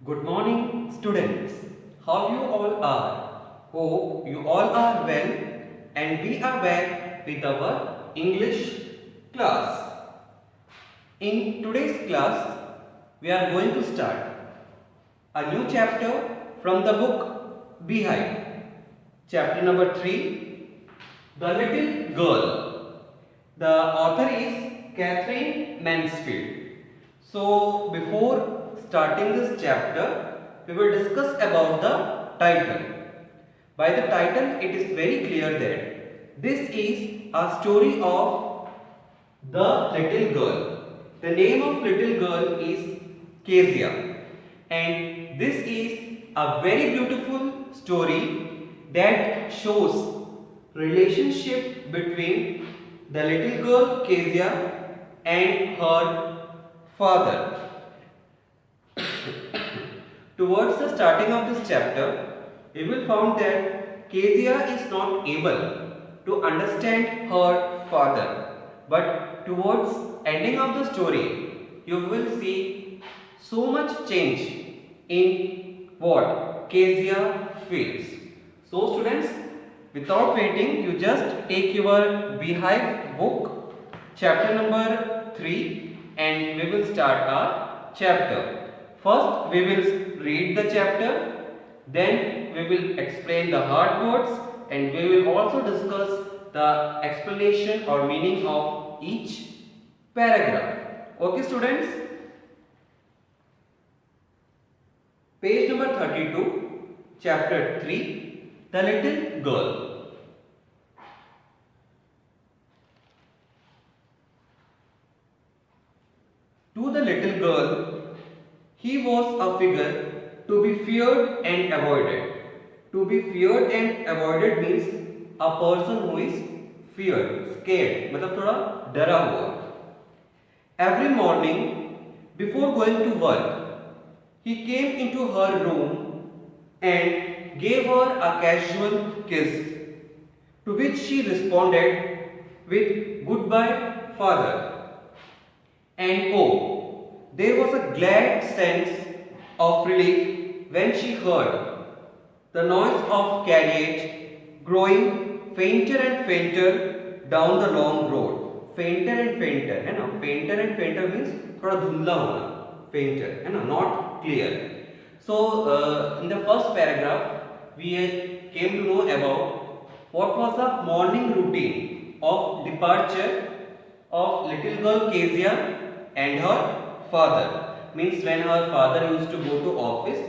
Good morning, students. How you all are? Hope you all are well, and we are back with our English class. In today's class, we are going to start a new chapter from the book Beehive. Chapter number 3, The Little Girl. The author is Catherine Mansfield. So, before starting this chapter, we will discuss about the title. By the title, it is very clear that this is a story of the little girl. The name of little girl is Kezia, and this is a very beautiful story that shows relationship between the little girl Kezia and her father. Towards the starting of this chapter, we will find that Kezia is not able to understand her father, but towards ending of the story, you will see so much change in what Kezia feels. So students, without waiting, you just take your Beehive book, chapter number 3, and we will start our chapter. First, we will read the chapter, then we will explain the hard words, and we will also discuss the explanation or meaning of each paragraph. Okay, students? Page number 32, chapter 3, The Little Girl. To the little girl, he was a figure to be feared and avoided. To be feared and avoided means a person who is feared, scared, मतलब थोड़ा डरा हुआ. Every morning before going to work, he came into her room and gave her a casual kiss, to which she responded with "Goodbye, father." And oh, there was a glad sense of relief when she heard the noise of carriage growing fainter and fainter down the long road. Fainter and fainter, है ना? Fainter and fainter means थोड़ा धुंधला होना. Fainter, है ना? Not clear. So in the first paragraph, we came to know about what was the morning routine of departure of little girl Kezia and her father. Means when her father used to go to office,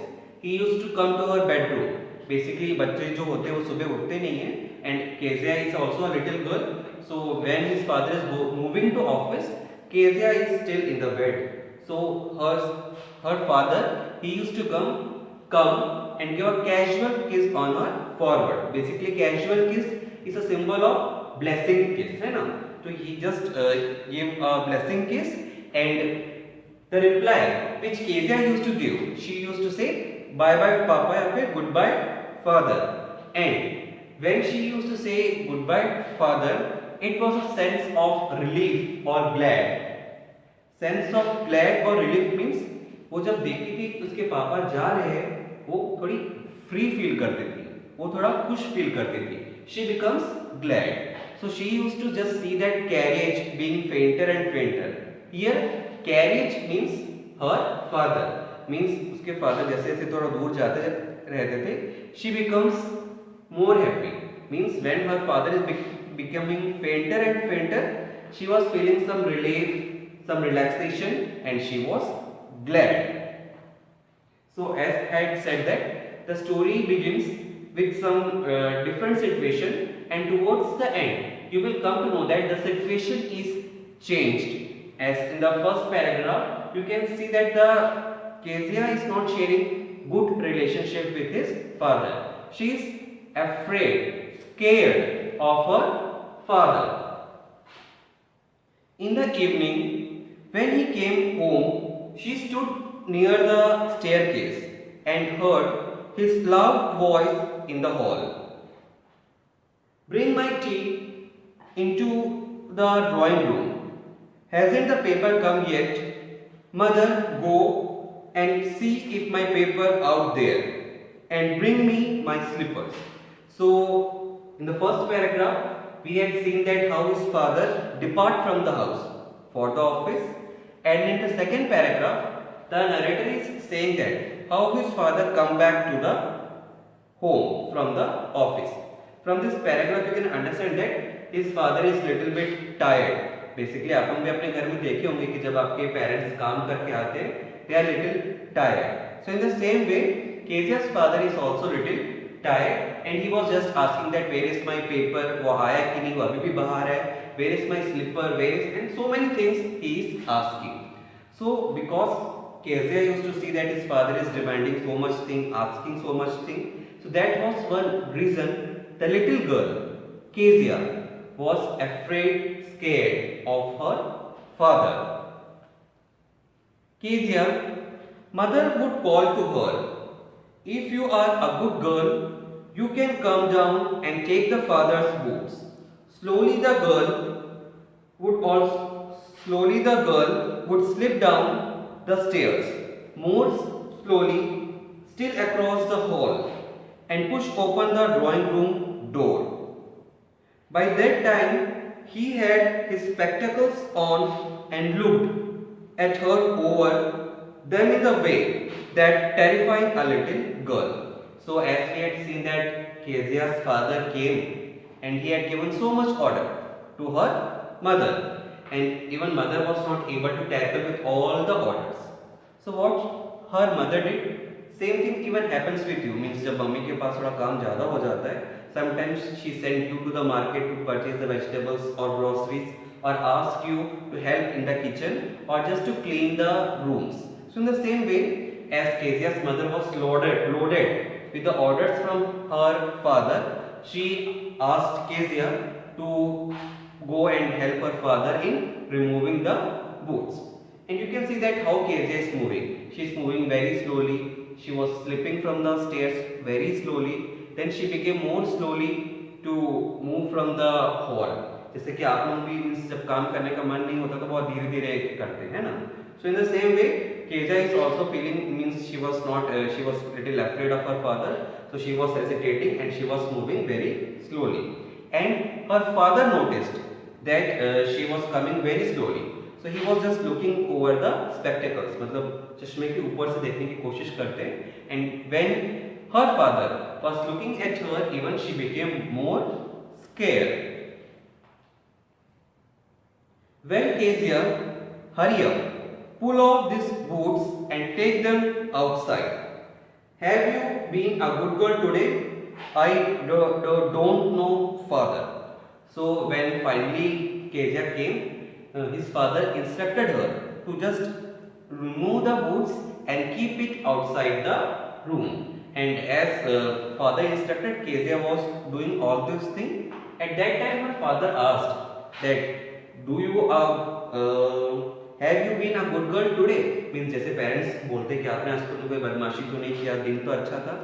he used to come to her bedroom. Basically बच्चे जो होते हैं वो सुबह उठते नहीं हैं, and Kezia is also a little girl. So when his father is moving to office, Kezia is still in the bed. So her father, he used to come and give a casual kiss on her forehead. Basically casual kiss is a symbol of blessing kiss, है ना? So he just gave a blessing kiss, and the reply which Kezia used to give, she used to say bye bye papa या फिर goodbye father. And when she used to say goodbye father, it was a sense of relief or glad. Sense of glad or relief means वो जब देखती थी कि उसके पापा जा रहे हैं, वो थोड़ी फ्री फील करती थी, वो थोड़ा खुश फील करती थी. She becomes glad. So she used to just see that carriage being fainter and fainter. Here carriage means her father, means उसके father जैसे जैसे थोड़ा दूर जाते रहते थे. She becomes more happy, means when her father is becoming fainter and fainter, she was feeling some relief, some relaxation, and she was glad. So as I had said that the story begins with some different situation, and towards the end you will come to know that the situation is changed. As in the first paragraph, you can see that the Kezia is not sharing good relationship with his father. She is afraid, scared of her father. In the evening, when he came home, she stood near the staircase and heard his loud voice in the hall. Bring my tea into the drawing room. Hasn't the paper come yet? Mother, go and see if my paper out there and bring me my slippers. So in the first paragraph we had seen that how his father depart from the house for the office, and in the second paragraph the narrator is saying that how his father come back to the home from the office. From this paragraph you can understand that his father is little bit tired. Basically अपन भी अपने घर में देखे होंगे कि जब आपके पेरेंट्स काम करके आते हैं they are little tired. So in the same way Kezia's father is also little tired and he was just asking that where is my paper, वो आया कि नहीं, वो अभी भी बाहर है, where is my slipper, where is, and so many things he is asking. So because Kezia used to see that his father is demanding so much thing, asking so much thing, so that was one reason the little girl Kezia was afraid, scared of her father. Kezia, mother would call to her, if you are a good girl, you can come down and take the father's boots. Slowly the girl would slip down the stairs, more slowly, still across the hall, and push open the drawing room door. By that time, he had his spectacles on and looked at her over them in the way that terrified a little girl. So as we had seen that Kezia's father came and he had given so much order to her mother, and even mother was not able to tackle with all the orders. So what her mother did, same thing even happens with you. Means जब mummy के पास थोड़ा काम ज़्यादा हो जाता है, sometimes she send you to the market to purchase the vegetables or groceries, or ask you to help in the kitchen or just to clean the rooms. So in the same way, as Kezia's mother was loaded with the orders from her father, she asked Kezia to go and help her father in removing the boots. And you can see that how Kezia is moving. She is moving very slowly. She was slipping from the stairs very slowly. Then she became more slowly to move from the hall. जैसे कि आप लोग भी जब काम करने का मन नहीं होता तो बहुत धीरे धीरे करते हैं ना. So in the same way, Kezia is also feeling, means she was little afraid of her father, so she was hesitating and she was moving very slowly. And her father noticed that she was coming very slowly, so he was just looking over the spectacles, मतलब चश्मे के ऊपर से देखने की कोशिश करते हैं. And when her father was looking at her, even she became more scared. Well, Kezia, hurry up. Pull off these boots and take them outside. Have you been a good girl today? I don't know, father. So when finally Kezia came, his father instructed her to just remove the boots and keep it outside the room. And as father instructed, Kezia was doing all these things. At that time her father asked that, have you been a good girl today? Means जैसे parents बोलते कि आपने आज तो कोई बदमाशी तो नहीं किया, दिन तो अच्छा था.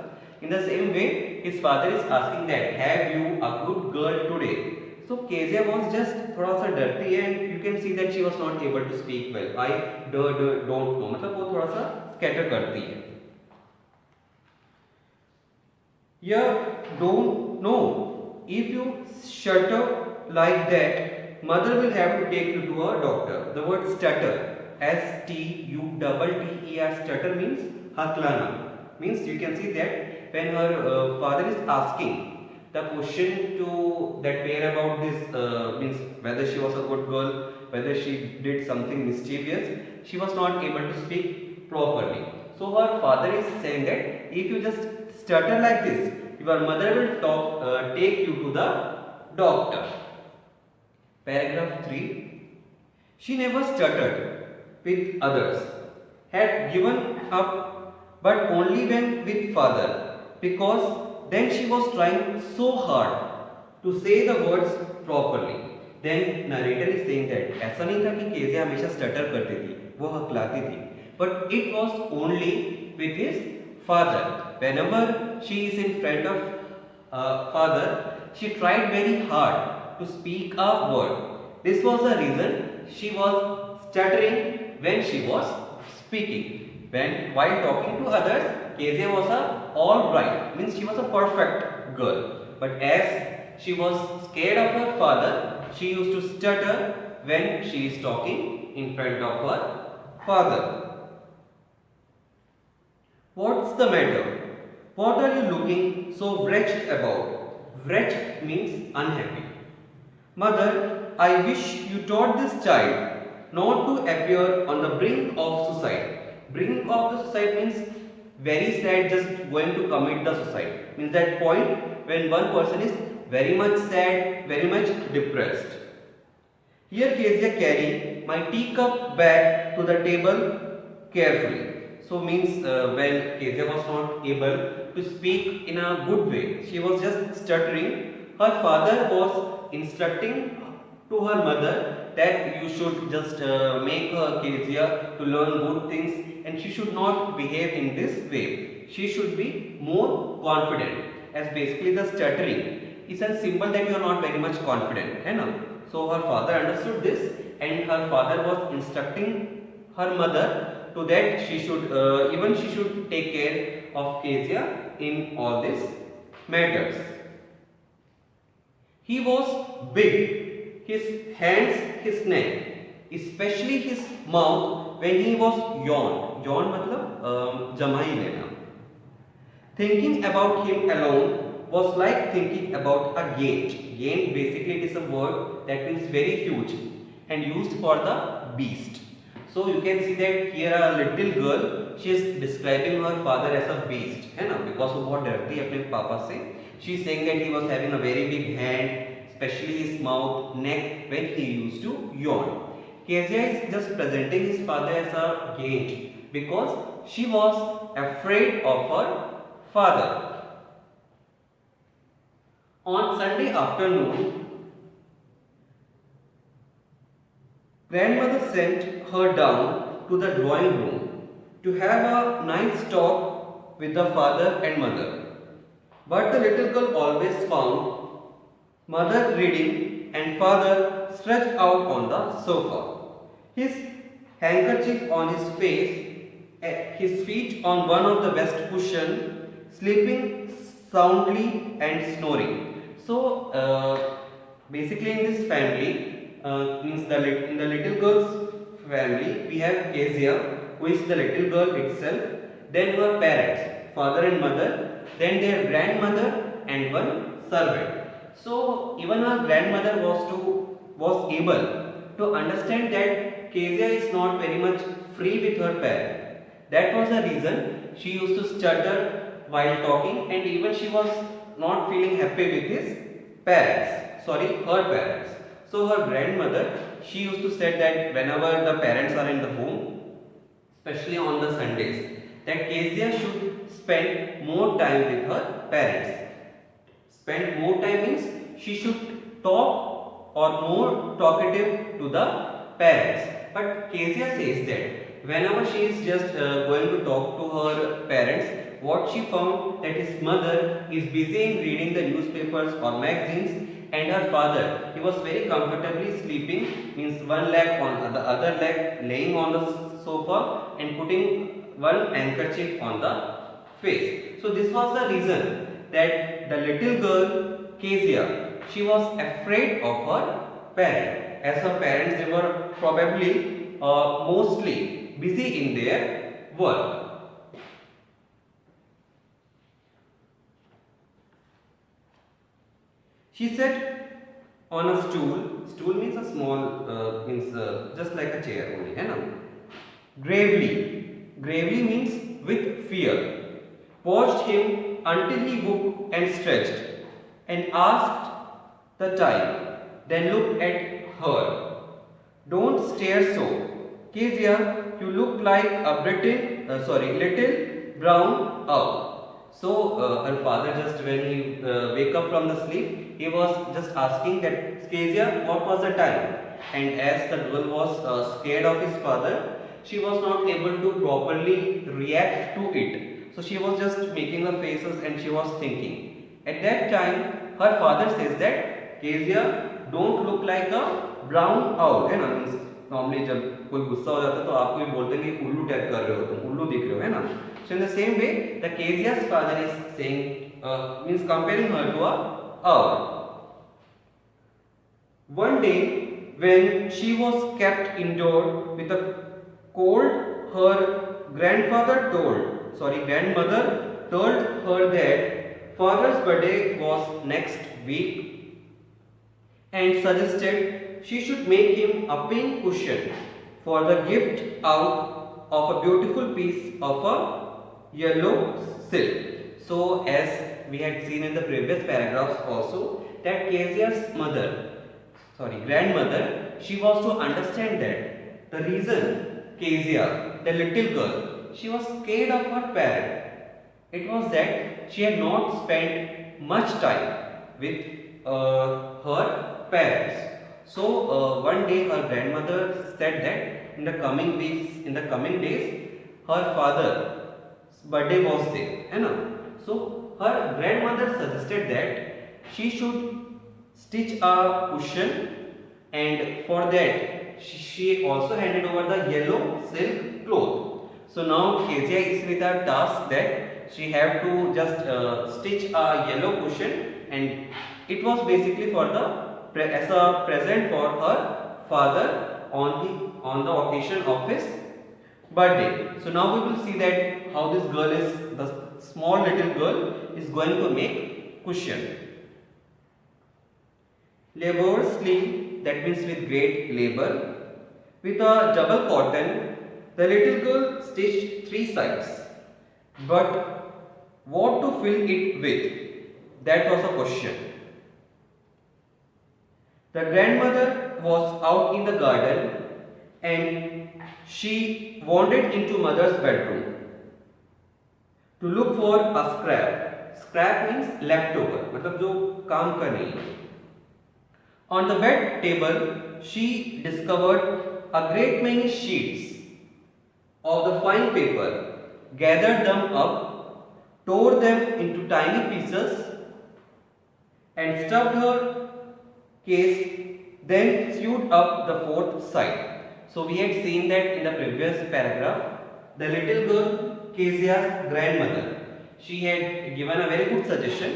In the same way, his father is asking that, have you a good girl today? So Kezia was just थोड़ा सा डरती है, and you can see that she was not able to speak well. I don't know, मतलब वो थोड़ा सा scatter करती है. Don't know. If you shut up like that, mother will have to take you to a doctor. The word stutter, S-T-U-T-T-E-R, stutter means haklana. Means you can see that when her father is asking the question to that pair about this, means whether she was a good girl, whether she did something mischievous, she was not able to speak properly. So her father is saying that if you just stutter like this, your mother will take you to the doctor. Paragraph 3. She never stuttered with others, had given up, but only when with father, because then she was trying so hard to say the words properly. Then narrator is saying that ऐसा नहीं था कि Kezia हमेशा stutter करती थी, वो हकलाती थी, but it was only with his father. Whenever she is in front of father, she tried very hard to speak a word. This was the reason she was stuttering when she was speaking. When while talking to others, Kezia was a all right, means she was a perfect girl. But as she was scared of her father, she used to stutter when she is talking in front of her father. What's the matter? What are you looking so wretched about? Wretched means unhappy. Mother, I wish you taught this child not to appear on the brink of suicide. Brink of the suicide means very sad, just going to commit the suicide. Means that point when one person is very much sad, very much depressed. Here Kezia carry my teacup back to the table carefully. So means when Kezia was not able to speak in a good way, she was just stuttering. Her father was instructing to her mother that you should just make her Kezia to learn good things and she should not behave in this way. She should be more confident, as basically the stuttering is a symbol that you are not very much confident, है ना? So her father understood this and her father was instructing her mother to that she should even she should take care of Kezia in all these matters. He was big, his hands, his neck, especially his mouth when he was yawned. Yawn मतलब जमाई लेना. Thinking about him alone was like thinking about a gate. Gate basically it is a word that means very huge and used for the beast. So you can see that here a little girl, she is describing her father as a beast, है ना? Because वो बहुत डरती है अपने पापा से. She is saying that he was having a very big hand, especially his mouth, neck when he used to yawn. Kezia is just presenting his father as a gate because she was afraid of her father. On Sunday afternoon, grandmother sent her down to the drawing room to have a nice talk with the father and mother. But the little girl always found mother reading and father stretched out on the sofa. His handkerchief on his face, his feet on one of the best cushion, sleeping soundly and snoring. So basically in this family, means in the little girl's family, we have Kezia, who is the little girl itself, then her parents, father and mother, then their grandmother and one servant. So even her grandmother was able to understand that Kezia is not very much free with her parents. That was the reason she used to stutter while talking, and even she was not feeling happy with his parents. Sorry, her parents. So her grandmother, she used to say that whenever the parents are in the home, especially on the Sundays, that Kezia should spend more time with her parents. Spend more time means she should talk or more talkative to the parents. But Kezia says that whenever she is just going to talk to her parents, what she found that his mother is busy in reading the newspapers or magazines, and her father, he was very comfortably sleeping, means one leg on the other leg laying on the sofa and putting one handkerchief on the face. So this was the reason that the little girl Kezia, she was afraid of her parents, as her parents, they were probably mostly busy in their work. She sat on a stool. Stool means a small, means just like a chair only, है ना? Gravely. Gravely means with fear. Watched him until he woke and stretched, and asked the time. Then looked at her. Don't stare so, Kezia. You look like a little brown owl. So her father, just when he wake up from the sleep, he was just asking that Kezia, what was the time? And as the girl was scared of his father, she was not able to properly react to it. So she was just making her faces and she was thinking. At that time, her father says that Kezia, don't look like a brown owl. है ना? Means normally जब कोई गुस्सा हो जाता है तो आपको भी बोलते हैं कि उल्लू टाइप कर रहे हो तुम, उल्लू दिख रहे हो, है ना. So in the same way the Kezia's father is saying means comparing her to a owl. One day when she was kept indoors with a cold, her grandmother told her that father's birthday was next week and suggested she should make him a pink cushion for the gift out of a beautiful piece of a yellow silk. So, as we had seen in the previous paragraphs also, that Kezia's grandmother, she was to understand that the reason Kezia, the little girl, she was scared of her parent. It was that she had not spent much time with her parents. So one day her grandmother said that in the coming days, her father's birthday was there, है ना? So her grandmother suggested that she should stitch a cushion, and for that she also handed over the yellow silk cloth. So now Kezia is with a task that she have to just stitch a yellow cushion, and it was basically for the as a present for her father on the occasion of his birthday. So now we will see that how this girl is, the small little girl is going to make cushion. Laboriously, that means with great labor, with a double cotton, the little girl stitched 3 sides. But what to fill it with? That was a question. The grandmother was out in the garden and she wandered into mother's bedroom to look for a scrap. Scrap means leftover, मतलब जो काम का नहीं है. On the bed table, she discovered a great many sheets of the fine paper, gathered them up, tore them into tiny pieces, and stuffed her case, then sewed up the fourth side. So we had seen that in the previous paragraph, the little girl, Kezia's grandmother, she had given a very good suggestion,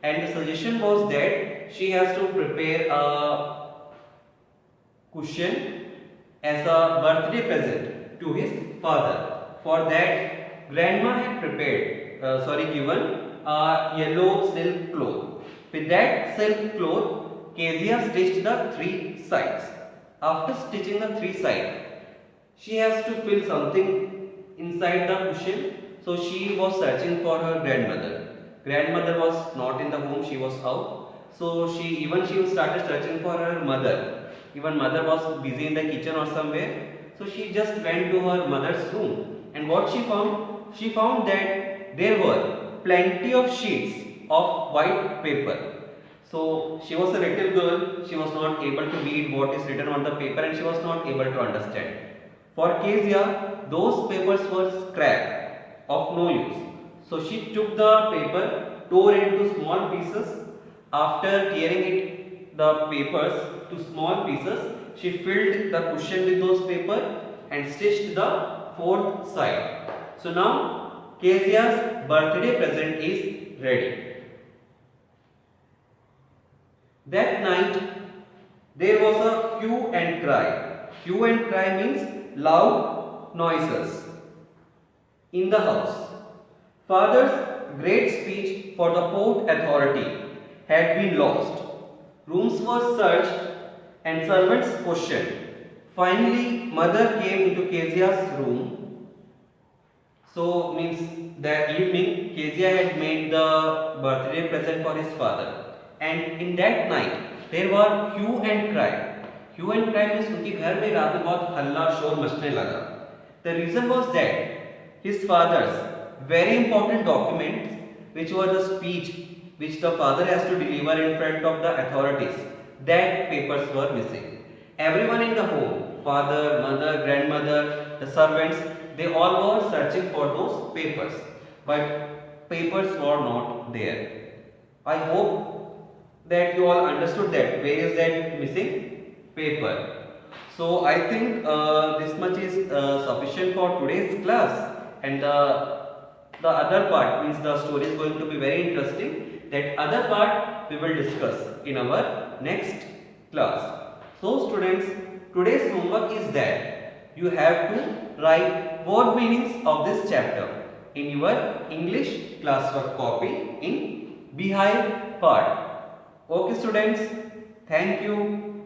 and the suggestion was that she has to prepare a cushion as a birthday present to his father. For that, grandma had given a yellow silk cloth. With that silk cloth, Kezia stitched the 3 sides. After stitching the 3 sides, she has to fill something inside the cushion. So she was searching for her grandmother. Grandmother was not in the home; she was out. So she started searching for her mother. Even mother was busy in the kitchen or somewhere. So she just went to her mother's room, and what she found? She found that there were plenty of sheets of white paper. So she was a little girl, she was not able to read what is written on the paper, and she was not able to understand. For Kezia, those papers were scrap of no use. So she took the paper, tore into small pieces. After tearing the papers to small pieces, she filled the cushion with those paper and stitched the fourth side. So now Kezia's birthday present is ready. That night there was a hue and cry. Hue and cry means loud noises in the house. Father's great speech for the port authority had been lost. Rooms were searched and servants questioned. Finally, mother came into Kezia's room. So means that evening Kezia had made the birthday present for his father. And in that night there were hue and cry. Hue and cry means उनके घर में रात में बहुत हल्ला शोर मचने लगा. The reason was that his father's very important documents, which were the speech which the father has to deliver in front of the authorities, that papers were missing. Everyone in the home, father, mother, grandmother, the servants, they all were searching for those papers, but papers were not there. I hope that you all understood that where is that missing paper. So I think this much is sufficient for today's class, and the other part means the story is going to be very interesting. That other part we will discuss in our next class. So students, today's homework is that you have to write word meanings of this chapter in your English classwork copy in behind part. Okay students, thank you.